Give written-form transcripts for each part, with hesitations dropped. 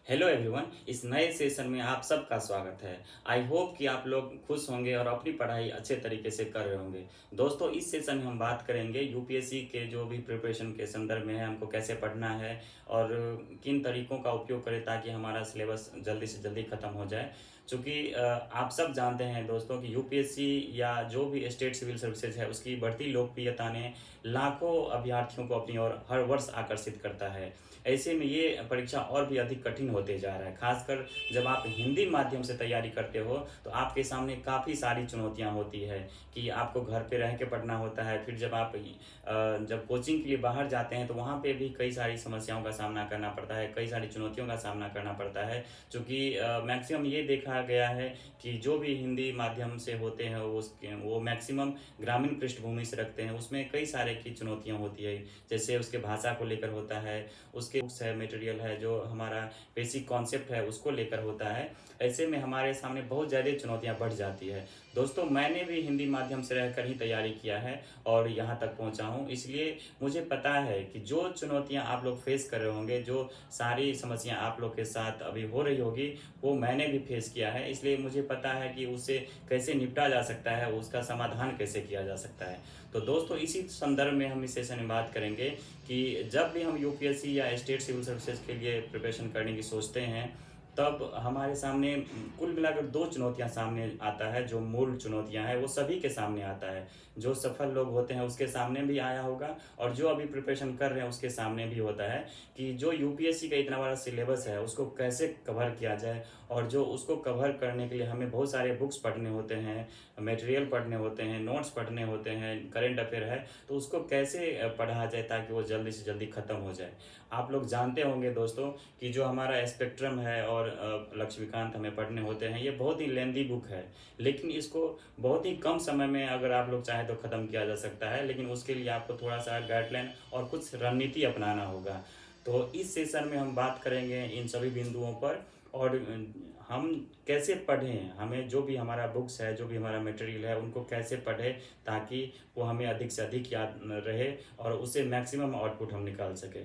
Hello everyone, इस नए session में आप सबका स्वागत है। आई होप कि आप लोग खुश होंगे और अपनी पढ़ाई अच्छे तरीके से कर रहे होंगे। दोस्तों, इस सेशन में हम बात करेंगे यूपीएससी के जो भी प्रिपरेशन के संदर्भ में है, हमको कैसे पढ़ना है और किन तरीकों का उपयोग करें ताकि हमारा सिलेबस जल्दी से जल्दी ख़त्म हो जाए। चूँकि आप सब जानते हैं दोस्तों कि यूपीएससी या जो भी स्टेट सिविल सर्विसेज है, उसकी बढ़ती लोकप्रियता ने लाखों अभ्यर्थियों को अपनी ओर हर वर्ष आकर्षित करता है। ऐसे में ये परीक्षा और भी अधिक कठिन होते जा रहा है। खासकर जब आप हिंदी माध्यम से तैयारी करते हो तो आपके सामने काफ़ी सारी चुनौतियां होती है कि आपको घर पे रह के पढ़ना होता है। फिर जब आप जब कोचिंग के लिए बाहर जाते हैं तो वहाँ पे भी कई सारी समस्याओं का सामना करना पड़ता है, कई सारी चुनौतियों का सामना करना पड़ता है। चूँकि मैक्सिमम ये देखा गया है कि जो भी हिंदी माध्यम से होते हैं वो मैक्सिमम ग्रामीण पृष्ठभूमि से रखते हैं। उसमें कई सारे की चुनौतियाँ होती है, जैसे उसके भाषा को लेकर होता है, उसके बुक्स है, मटेरियल है, जो हमारा बेसिक कॉन्सेप्ट है उसको लेकर होता है। ऐसे में हमारे सामने बहुत ज़्यादा चुनौतियां बढ़ जाती है। दोस्तों, मैंने भी हिंदी माध्यम से रहकर ही तैयारी किया है और यहाँ तक पहुँचा हूँ, इसलिए मुझे पता है कि जो चुनौतियां आप लोग फेस कर रहे होंगे, जो सारी समस्याएं आप लोग के साथ अभी हो रही होगी, वो मैंने भी फेस किया है। इसलिए मुझे पता है कि उससे कैसे निपटा जा सकता है, उसका समाधान कैसे किया जा सकता है। तो दोस्तों, इसी संदर्भ में हम इस सेशन में बात करेंगे कि जब भी हम यूपीएससी या स्टेट सिविल सर्विसेज के लिए प्रिपरेशन करने की सोचते हैं, तब हमारे सामने कुल मिलाकर दो चुनौतियां सामने आता है। जो मूल चुनौतियां हैं वो सभी के सामने आता है। जो सफल लोग होते हैं उसके सामने भी आया होगा और जो अभी प्रिपरेशन कर रहे हैं उसके सामने भी होता है कि जो यूपीएससी का इतना बड़ा सिलेबस है उसको कैसे कवर किया जाए। और जो उसको कवर करने के लिए हमें बहुत सारे बुक्स पढ़ने होते हैं, मटेरियल पढ़ने होते हैं, नोट्स पढ़ने होते हैं, करेंट अफेयर है, तो उसको कैसे पढ़ा जाए ताकि वो जल्दी से जल्दी ख़त्म हो जाए। आप लोग जानते होंगे दोस्तों कि जो हमारा स्पेक्ट्रम है और लक्ष्मीकांत हमें पढ़ने होते हैं, ये बहुत ही लेंदी बुक है, लेकिन इसको बहुत ही कम समय में अगर आप लोग चाहें तो ख़त्म किया जा सकता है। लेकिन उसके लिए आपको थोड़ा सा गाइडलाइन और कुछ रणनीति अपनाना होगा। तो इस सेशन में हम बात करेंगे इन सभी बिंदुओं पर और हम कैसे पढ़ें, हमें जो भी हमारा बुक्स है, जो भी हमारा मटेरियल है, उनको कैसे पढ़ें ताकि वो हमें अधिक से अधिक याद रहे और उससे मैक्सिमम आउटपुट हम निकाल सकें।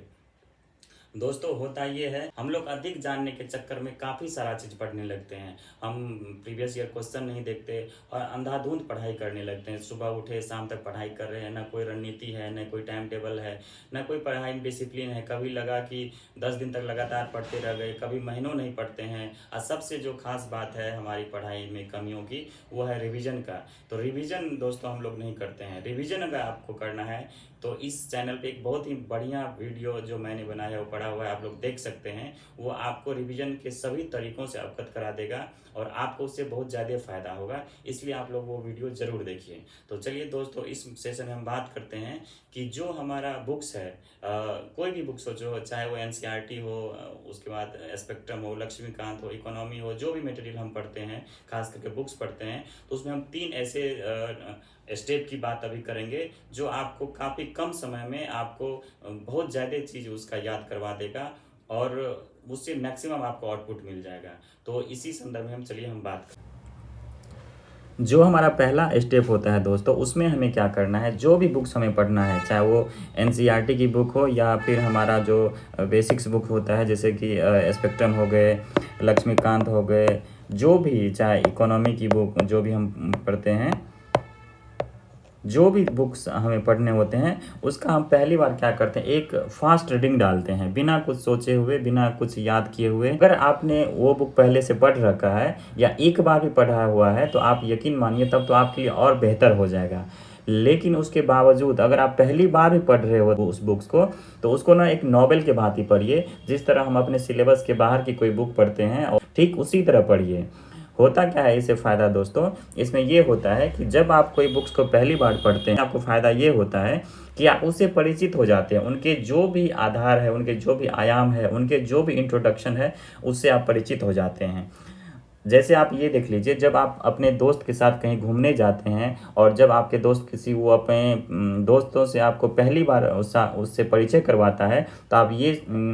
दोस्तों, होता ये है, हम लोग अधिक जानने के चक्कर में काफ़ी सारा चीज़ पढ़ने लगते हैं। हम प्रीवियस ईयर क्वेश्चन नहीं देखते और अंधाधुंध पढ़ाई करने लगते हैं। सुबह उठे शाम तक पढ़ाई कर रहे हैं, ना कोई रणनीति है, ना कोई टाइम टेबल है, ना कोई पढ़ाई में डिसिप्लिन है। कभी लगा कि 10 दिन तक लगातार पढ़ते रह गए, कभी महीनों नहीं पढ़ते हैं। और सबसे जो खास बात है हमारी पढ़ाई में कमियों की, वो है रिविज़न का। तो रिविज़न दोस्तों हम लोग नहीं करते हैं। रिविज़न अगर आपको करना है तो इस चैनल पे एक बहुत ही बढ़िया वीडियो जो मैंने बनाया है वो पड़ा हुआ है, आप लोग देख सकते हैं। वो आपको रिवीजन के सभी तरीकों से अवगत करा देगा और आपको उससे बहुत ज़्यादा फायदा होगा, इसलिए आप लोग वो वीडियो ज़रूर देखिए। तो चलिए दोस्तों, इस सेशन में हम बात करते हैं कि जो हमारा बुक्स है, कोई भी बुक्स हो, जो चाहे वो एनसीईआरटी हो, उसके बाद स्पेक्ट्रम हो, लक्ष्मीकांत हो, इकोनॉमी हो, जो भी मटेरियल हम पढ़ते हैं, खास करके बुक्स पढ़ते हैं, तो उसमें हम 3 ऐसे स्टेप की बात अभी करेंगे जो आपको काफ़ी कम समय में आपको बहुत ज़्यादा चीज़ उसका याद करवा देगा और उससे मैक्सिमम आपको आउटपुट मिल जाएगा। तो इसी संदर्भ में हम बात करें। जो हमारा पहला स्टेप होता है दोस्तों, उसमें हमें क्या करना है, जो भी बुक्स हमें पढ़ना है, चाहे वो एनसीईआरटी की बुक हो या फिर हमारा जो बेसिक्स बुक होता है, जैसे कि स्पेक्ट्रम हो गए, लक्ष्मीकांत हो गए, जो भी, चाहे इकोनॉमी की बुक जो भी हम पढ़ते हैं, जो भी बुक्स हमें पढ़ने होते हैं, उसका हम पहली बार क्या करते हैं, एक फास्ट रीडिंग डालते हैं, बिना कुछ सोचे हुए, बिना कुछ याद किए हुए। अगर आपने वो बुक पहले से पढ़ रखा है या एक बार भी पढ़ा हुआ है तो आप यकीन मानिए तब तो आपके लिए और बेहतर हो जाएगा। लेकिन उसके बावजूद अगर आप पहली बार भी पढ़ रहे हो उस बुक्स को, तो उसको ना एक नॉवेल के भांति पढ़िए। जिस तरह हम अपने सिलेबस के बाहर की कोई बुक पढ़ते हैं, और ठीक उसी तरह पढ़िए। होता क्या है इससे फ़ायदा दोस्तों, इसमें ये होता है कि जब आप कोई बुक्स को पहली बार पढ़ते हैं, आपको फ़ायदा ये होता है कि आप उससे परिचित हो जाते हैं। उनके जो भी आधार है, उनके जो भी आयाम है, उनके जो भी इंट्रोडक्शन है, उससे आप परिचित हो जाते हैं। जैसे आप ये देख लीजिए, जब आप अपने दोस्त के साथ कहीं घूमने जाते हैं और जब आपके दोस्त किसी वो अपने दोस्तों से आपको पहली बार उससे परिचय करवाता है, तो आप ये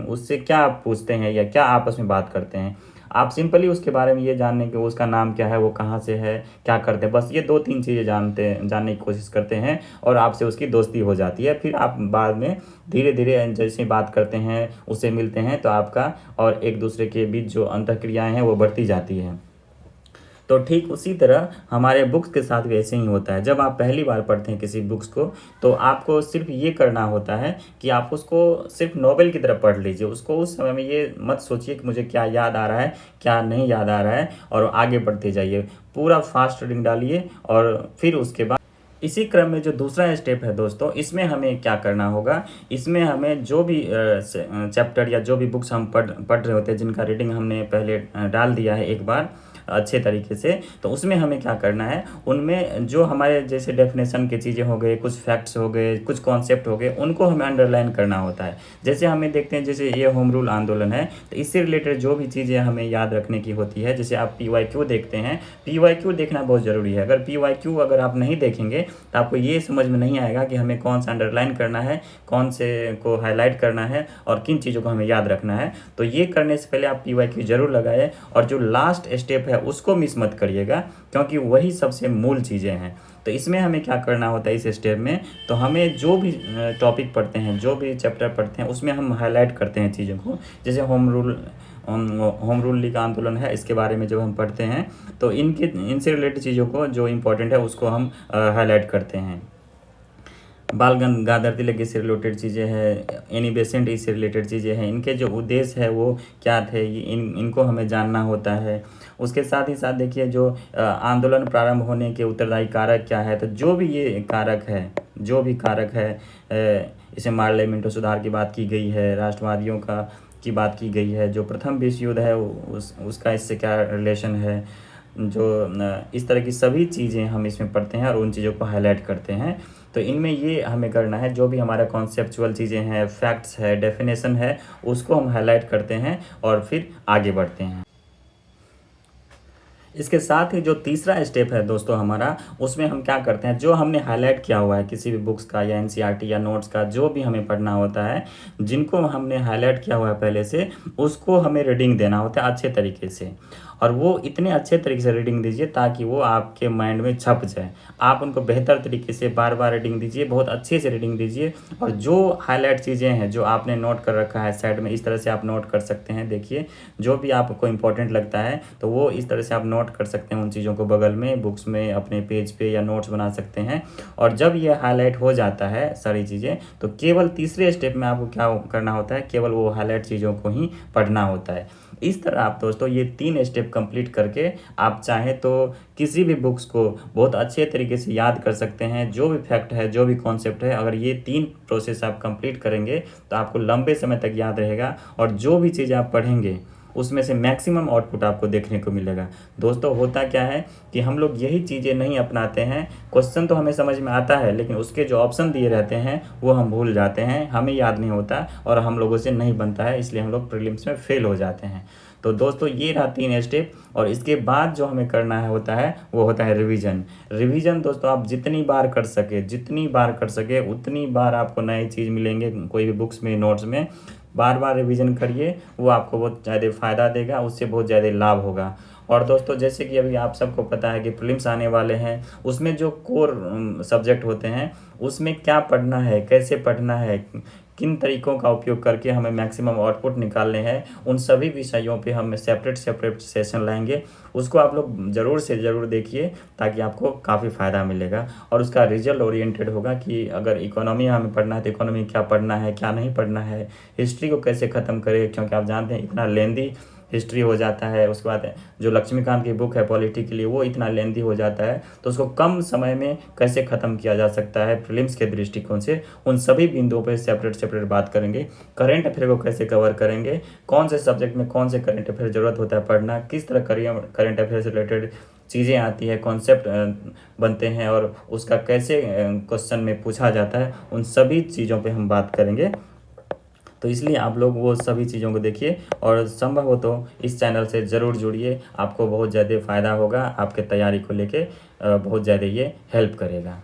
उससे क्या पूछते हैं या क्या आपस में बात करते हैं। आप सिंपली उसके बारे में ये जानने कि उसका नाम क्या है, वो कहाँ से है, क्या करते हैं, बस ये 2-3 चीज़ें जानने की कोशिश करते हैं और आपसे उसकी दोस्ती हो जाती है। फिर आप बाद में धीरे धीरे जैसे बात करते हैं, उससे मिलते हैं, तो आपका और एक दूसरे के बीच जो अंतःक्रियाएँ हैं वो बढ़ती जाती हैं। तो ठीक उसी तरह हमारे बुक्स के साथ भी ऐसे ही होता है। जब आप पहली बार पढ़ते हैं किसी बुक्स को, तो आपको सिर्फ ये करना होता है कि आप उसको सिर्फ नॉवेल की तरह पढ़ लीजिए। उसको उस समय में ये मत सोचिए कि मुझे क्या याद आ रहा है, क्या नहीं याद आ रहा है, और आगे बढ़ते जाइए। पूरा फास्ट रीडिंग डालिए और फिर उसके बाद इसी क्रम में जो दूसरा स्टेप है दोस्तों, इसमें हमें क्या करना होगा, इसमें हमें जो भी चैप्टर या जो भी बुक्स हम पढ़ रहे होते हैं, जिनका रीडिंग हमने पहले डाल दिया है एक बार अच्छे तरीके से, तो उसमें हमें क्या करना है, उनमें जो हमारे जैसे डेफिनेशन की चीज़ें हो गए, कुछ फैक्ट्स हो गए, कुछ कॉन्सेप्ट हो गए, उनको हमें अंडरलाइन करना होता है। जैसे हमें देखते हैं, जैसे ये होम रूल आंदोलन है, तो इससे रिलेटेड जो भी चीज़ें हमें याद रखने की होती है, जैसे आप PYQ देखते हैं, PYQ देखना बहुत ज़रूरी है। अगर PYQ अगर आप नहीं देखेंगे तो आपको ये समझ में नहीं आएगा कि हमें कौन सा अंडरलाइन करना है, कौन से को हाईलाइट करना है और किन चीज़ों को हमें याद रखना है। तो ये करने से पहले आप PYQ जरूर लगाएं, और जो लास्ट स्टेप है उसको मिस मत करिएगा, क्योंकि वही सबसे मूल चीज़ें हैं। तो इसमें हमें क्या करना होता है इस स्टेप में, तो हमें जो भी टॉपिक पढ़ते हैं, जो भी चैप्टर पढ़ते हैं, उसमें हम हाईलाइट करते हैं चीज़ों को। जैसे होम रूल लीग आंदोलन है, इसके बारे में जब हम पढ़ते हैं, तो इनसे रिलेटेड चीज़ों को जो इम्पोर्टेंट है उसको हम हाईलाइट करते हैं। बाल गंगाधर तिलक इससे रिलेटेड चीज़ें हैं, एनी बेसेंट इससे रिलेटेड चीज़ें हैं, इनके जो उद्देश्य है वो क्या थे, इनको हमें जानना होता है। उसके साथ ही साथ देखिए, जो आंदोलन प्रारंभ होने के उत्तरदायी कारक क्या है, तो जो भी ये कारक है, जो भी कारक है, इसे मार्ले मिंटो सुधार की बात की गई है, राष्ट्रवादियों की बात की गई है, जो प्रथम विश्व युद्ध है उसका इससे क्या रिलेशन है, जो इस तरह की सभी चीज़ें हम इसमें पढ़ते हैं और उन चीज़ों को हाईलाइट करते हैं। तो इनमें ये हमें करना है, जो भी हमारा कॉन्सेप्चुअल चीज़ें हैं, फैक्ट्स है, डेफिनेशन है, उसको हम हाईलाइट करते हैं और फिर आगे बढ़ते हैं। इसके साथ ही जो तीसरा स्टेप है दोस्तों हमारा, उसमें हम क्या करते हैं, जो हमने हाईलाइट किया हुआ है किसी भी बुक्स का या NCERT या नोट्स का, जो भी हमें पढ़ना होता है, जिनको हमने हाईलाइट किया हुआ है पहले से, उसको हमें रीडिंग देना होता है अच्छे तरीके से। और वो इतने अच्छे तरीके से रीडिंग दीजिए ताकि वो आपके माइंड में छप जाए। आप उनको बेहतर तरीके से बार बार रीडिंग दीजिए, बहुत अच्छे से रीडिंग दीजिए। और जो हाईलाइट चीज़ें हैं, जो आपने नोट कर रखा है साइड में, इस तरह से आप नोट कर सकते हैं। देखिए, जो भी आपको इंपॉर्टेंट लगता है तो वो इस तरह से आप नोट कर सकते हैं, उन चीज़ों को बगल में बुक्स में अपने पेज पे या नोट्स बना सकते हैं। और जब ये हाईलाइट हो जाता है सारी चीज़ें, तो केवल तीसरे स्टेप में आपको क्या करना होता है, केवल वो हाईलाइट चीज़ों को ही पढ़ना होता है। इस तरह आप दोस्तों ये 3 स्टेप कंप्लीट करके आप चाहें तो किसी भी बुक्स को बहुत अच्छे तरीके से याद कर सकते हैं। जो भी फैक्ट है, जो भी कॉन्सेप्ट है, अगर ये 3 प्रोसेस आप कंप्लीट करेंगे तो आपको लंबे समय तक याद रहेगा, और जो भी चीज़ आप पढ़ेंगे उसमें से मैक्सिमम आउटपुट आपको देखने को मिलेगा। दोस्तों, होता क्या है कि हम लोग यही चीज़ें नहीं अपनाते हैं। क्वेश्चन तो हमें समझ में आता है, लेकिन उसके जो ऑप्शन दिए रहते हैं वो हम भूल जाते हैं, हमें याद नहीं होता और हम लोगों से नहीं बनता है, इसलिए हम लोग प्रीलिम्स में फेल हो जाते हैं। तो दोस्तों, ये रहा 3 स्टेप। और इसके बाद जो हमें करना है होता है वो होता है रिवीजन दोस्तों, आप जितनी बार कर सके उतनी बार आपको नई चीज़ मिलेंगे। कोई भी बुक्स में, नोट्स में बार बार रिवीजन करिए, वो आपको बहुत ज़्यादा फ़ायदा देगा, उससे बहुत ज़्यादा लाभ होगा। और दोस्तों, जैसे कि अभी आप सबको पता है कि प्रीलिम्स आने वाले हैं, उसमें जो कोर सब्जेक्ट होते हैं, उसमें क्या पढ़ना है, कैसे पढ़ना है, किन तरीकों का उपयोग करके हमें मैक्सिमम आउटपुट निकालने हैं, उन सभी विषयों पे हम सेपरेट सेशन लाएंगे। उसको आप लोग ज़रूर से ज़रूर देखिए, ताकि आपको काफ़ी फ़ायदा मिलेगा और उसका रिजल्ट ओरिएंटेड होगा कि अगर इकोनॉमी हमें पढ़ना है तो इकोनॉमी क्या पढ़ना है, क्या नहीं पढ़ना है, हिस्ट्री को कैसे ख़त्म करें, क्योंकि आप जानते हैं इतना लेंदी हिस्ट्री हो जाता है। उसके बाद जो लक्ष्मीकांत की बुक है पॉलिटी के लिए, वो इतना लेंदी हो जाता है, तो उसको कम समय में कैसे ख़त्म किया जा सकता है प्रीलिम्स के दृष्टिकोण से, उन सभी बिंदुओं पर सेपरेट बात करेंगे। करंट अफेयर को कैसे कवर करेंगे, कौन से सब्जेक्ट में कौन से करंट अफेयर ज़रूरत होता है पढ़ना, किस तरह करंट अफेयर से रिलेटेड चीज़ें आती है, कॉन्सेप्ट बनते हैं और उसका कैसे क्वेश्चन में पूछा जाता है, उन सभी चीज़ों पे हम बात करेंगे। तो इसलिए आप लोग वो सभी चीज़ों को देखिए और संभव हो तो इस चैनल से ज़रूर जुड़िए, आपको बहुत ज़्यादा फ़ायदा होगा, आपके तैयारी को लेके बहुत ज़्यादा ये हेल्प करेगा।